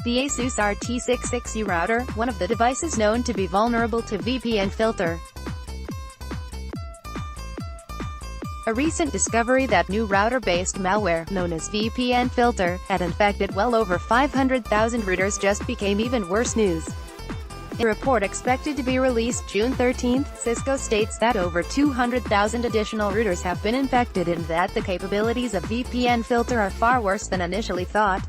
The ASUS RT66U router, one of the devices known to be vulnerable to VPNFilter. A recent discovery that new router-based malware, known as VPNFilter, had infected well over 500,000 routers just became even worse news. In a report expected to be released June 13, Cisco states that over 200,000 additional routers have been infected and that the capabilities of VPNFilter are far worse than initially thought.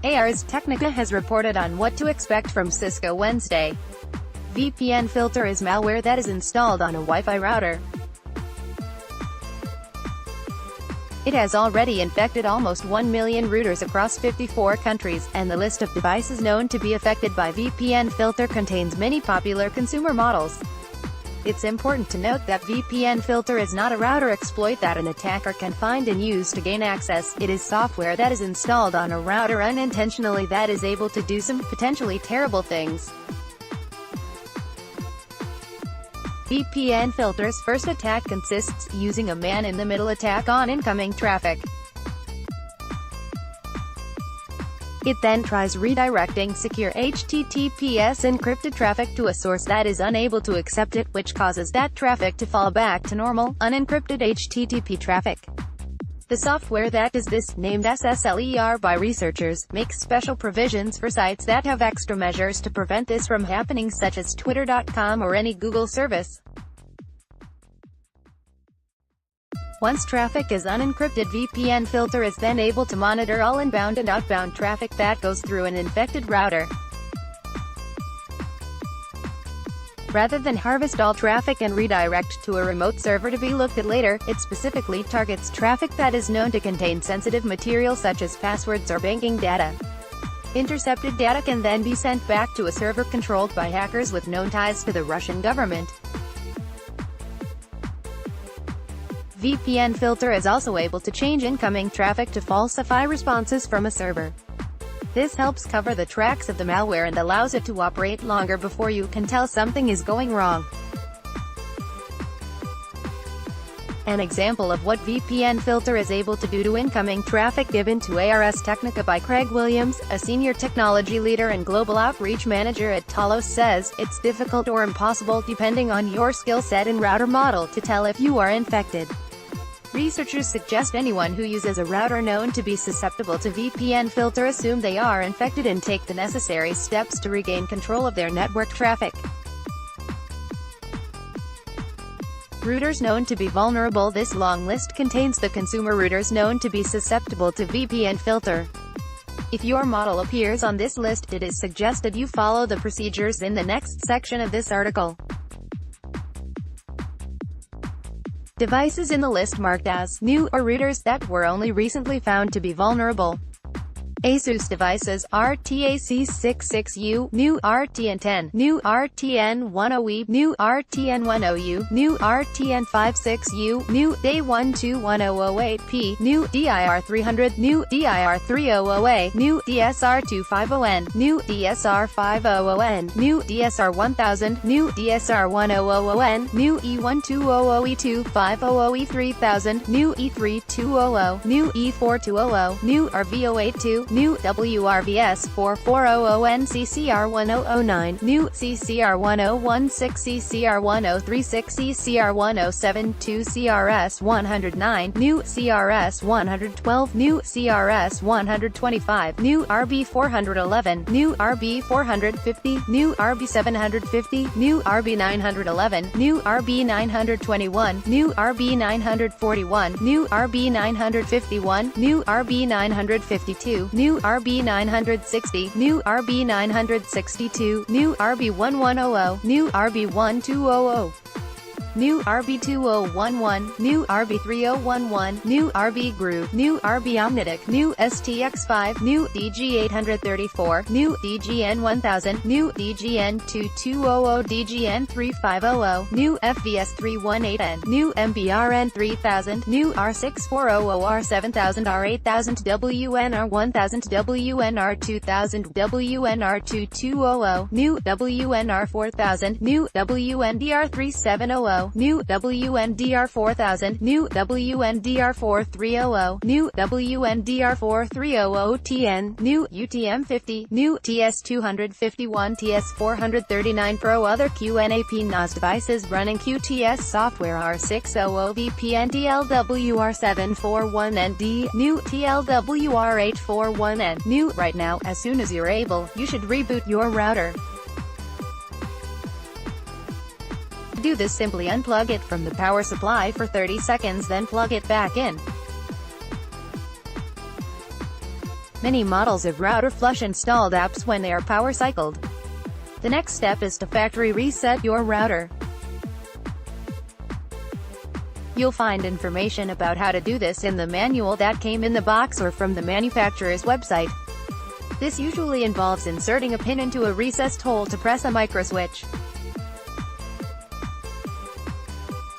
Ars Technica has reported on what to expect from Cisco Wednesday. VPNFilter is malware that is installed on a Wi-Fi router. It has already infected almost 1 million routers across 54 countries, and the list of devices known to be affected by VPNFilter contains many popular consumer models. It's important to note that VPNFilter is not a router exploit that an attacker can find and use to gain access. It is software that is installed on a router unintentionally that is able to do some potentially terrible things. VPNFilter's first attack consists using a man-in-the-middle attack on incoming traffic. It then tries redirecting secure HTTPS encrypted traffic to a source that is unable to accept it, which causes that traffic to fall back to normal, unencrypted HTTP traffic. The software that does this, named SSLER by researchers, makes special provisions for sites that have extra measures to prevent this from happening, such as Twitter.com or any Google service. Once traffic is unencrypted, VPNFilter is then able to monitor all inbound and outbound traffic that goes through an infected router. Rather than harvest all traffic and redirect to a remote server to be looked at later, it specifically targets traffic that is known to contain sensitive material such as passwords or banking data. Intercepted data can then be sent back to a server controlled by hackers with known ties to the Russian government. VPNFilter is also able to change incoming traffic to falsify responses from a server. This helps cover the tracks of the malware and allows it to operate longer before you can tell something is going wrong. An example of what VPNFilter is able to do to incoming traffic given to Ars Technica by Craig Williams, a senior technology leader and global outreach manager at Talos, says, "It's difficult or impossible, depending on your skill set and router model, to tell if you are infected." Researchers suggest anyone who uses a router known to be susceptible to VPNFilter assume they are infected and take the necessary steps to regain control of their network traffic. Routers known to be vulnerable. This long list contains the consumer routers known to be susceptible to VPNFilter. If your model appears on this list, it is suggested you follow the procedures in the next section of this article. Devices in the list marked as new are routers that were only recently found to be vulnerable. ASUS devices: RT66U, new RTN10, new RTN10E, new RTN10U, new RTN56U, new Day121008P, new DIR300, new DIR300A, new DSR250N, new DSR500N, new DSR1000, new DSR100N, new E1200E2, 500E3000, new E3200, new E4200, new RV082, new WRVS 4400N, CCR1009, new CCR1016, CCR1036, CCR1072, CRS109, new CRS112, new CRS125, new RB411, new RB450, new RB750, new RB911, new RB921, new RB941, new RB951, new RB952, new RB960, new RB962, new RB1100, new RB1200. new RB2011, new RB3011, new RB Groove, new RB Omnitic, new STX5, new DG834, new DGN1000, new DGN2200, DGN3500, new FVS318N, new MBRN3000, new R6400, R7000, R8000, WNR1000, WNR2000, WNR2200, new WNR4000, new WNDR3700, new WNDR 4000, new WNDR 4300, new WNDR 4300TN, new UTM-50, new TS251, TS439 Pro. Other QNAP NAS devices running QTS software are 600 VPN TLWR741ND, new TLWR841N, new. Right now, as soon as you're able, you should reboot your router. To do this, simply unplug it from the power supply for 30 seconds, then plug it back in. Many models of router flush installed apps when they are power cycled. The next step is to factory reset your router. You'll find information about how to do this in the manual that came in the box or from the manufacturer's website. This usually involves inserting a pin into a recessed hole to press a microswitch.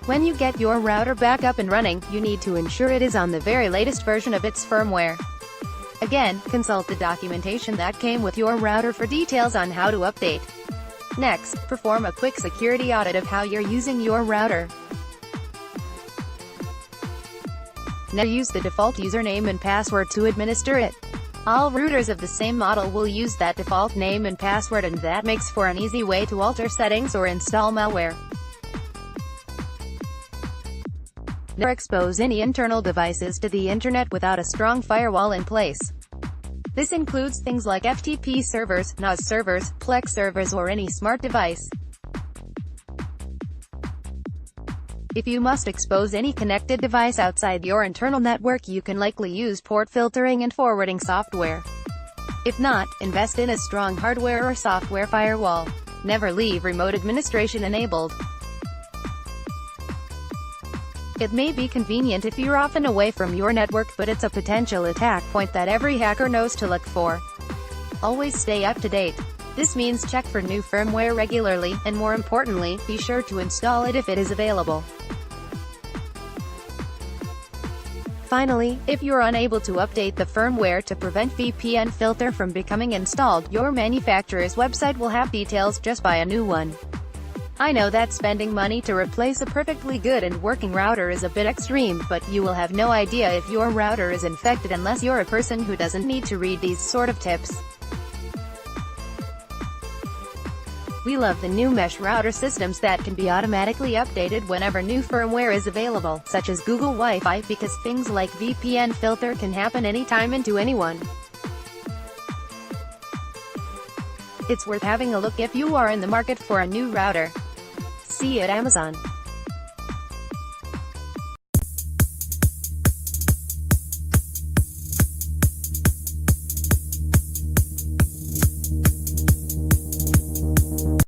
When you get your router back up and running, you need to ensure it is on the very latest version of its firmware. Again, consult the documentation that came with your router for details on how to update. Next, perform a quick security audit of how you're using your router. Now use the default username and password to administer it. All routers of the same model will use that default name and password, and that makes for an easy way to alter settings or install malware. Never expose any internal devices to the internet without a strong firewall in place. This includes things like FTP servers, NAS servers, Plex servers, or any smart device. If you must expose any connected device outside your internal network, you can likely use port filtering and forwarding software. If not, invest in a strong hardware or software firewall. Never leave remote administration enabled. It may be convenient if you're often away from your network, but it's a potential attack point that every hacker knows to look for. Always stay up to date. This means check for new firmware regularly, and more importantly, be sure to install it if it is available. Finally, if you're unable to update the firmware to prevent VPNFilter from becoming installed, your manufacturer's website will have details. Just buy a new one. I know that spending money to replace a perfectly good and working router is a bit extreme, but you will have no idea if your router is infected unless you're a person who doesn't need to read these sort of tips. We love the new mesh router systems that can be automatically updated whenever new firmware is available, such as Google Wi-Fi, because things like VPNFilter can happen anytime and to anyone. It's worth having a look if you are in the market for a new router. See you at Amazon.